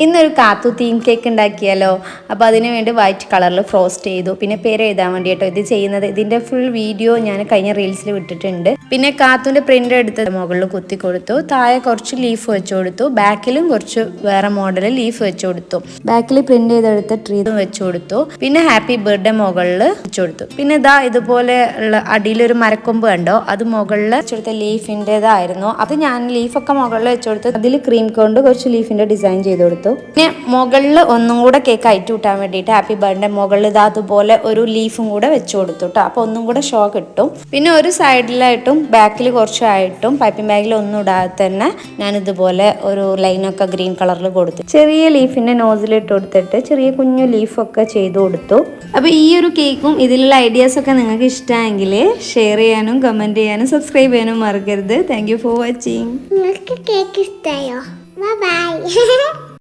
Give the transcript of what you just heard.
ഇന്നൊരു കാത്തു theme cake ഉണ്ടാക്കിയാലോ. അപ്പോൾ അതിന് വേണ്ടി വൈറ്റ് കളറിൽ ഫ്രോസ്റ്റ് ചെയ്തു. പിന്നെ പേര് എഴുതാൻ വേണ്ടി കേട്ടോ ഇത് ചെയ്യുന്നത്. ഇതിൻ്റെ ഫുൾ വീഡിയോ ഞാൻ കഴിഞ്ഞ റീൽസിൽ വിട്ടിട്ടുണ്ട്. പിന്നെ കാത്തുൻ്റെ പ്രിൻ്റ് എടുത്ത് മുകളിൽ കുത്തി കൊടുത്തു. താഴെ കുറച്ച് ലീഫ് വെച്ച് കൊടുത്തു. ബാക്കിലും കുറച്ച് വേറെ മോഡൽ ലീഫ് വെച്ച് കൊടുത്തു. ബാക്കിൽ പ്രിൻ്റ് ചെയ്തെടുത്ത് ട്രീതും വെച്ച് കൊടുത്തു. പിന്നെ ഹാപ്പി ബർത്ത്ഡേ മുകളിൽ വെച്ച് കൊടുത്തു. പിന്നെ ഇതാ ഇതുപോലെ ഉള്ള അടിയിലൊരു മരക്കൊമ്പ് കണ്ടോ, അത് മുകളിൽ വെച്ചെടുത്ത ലീഫിൻ്റെതായിരുന്നു. അത് ഞാൻ ലീഫൊക്കെ മുകളിൽ വെച്ച് കൊടുത്തു. അതിൽ ക്രീം കൊണ്ട് കുറച്ച് ലീഫിൻ്റെ ഡിസൈൻ ചെയ്ത് കൊടുത്തു. പിന്നെ മുകളിൽ ഒന്നും കൂടെ കേക്ക് അയച്ചു കൂട്ടാൻ വേണ്ടിയിട്ട് ഹാപ്പി ബർത്ത്ഡേ മുകളിൽ ഇതാ അതുപോലെ ഒരു ലീഫും കൂടെ വെച്ച് കൊടുത്തു കേട്ടോ. അപ്പോൾ ഒന്നും കൂടെ ഷോ കിട്ടും. പിന്നെ ഒരു സൈഡിലായിട്ടും ബാക്കിൽ കുറച്ചായിട്ടും പൈപ്പിംഗ് ബാഗിൽ ഒന്നും ഇടാതെ തന്നെ ഞാൻ ഇതുപോലെ ഒരു ലൈനൊക്കെ ഗ്രീൻ കളറിൽ കൊടുത്തു. ചെറിയ ലീഫിൻ്റെ നോസിലിട്ട് കൊടുത്തിട്ട് ചെറിയ കുഞ്ഞു ലീഫൊക്കെ ചെയ്ത് കൊടുത്തു. അപ്പോൾ ഈ ഒരു കേക്കും ഇതിലുള്ള ഐഡിയാസൊക്കെ നിങ്ങൾക്ക് ഇഷ്ടമായെങ്കിൽ ഷെയർ ചെയ്യാനും കമൻറ്റ് ചെയ്യാനും സബ്സ്ക്രൈബ് ചെയ്യാനും മറക്കരുത്. Thank you for watching. നിങ്ങൾക്ക് കേക്ക് ഇഷ്ടമായോ? ബൈ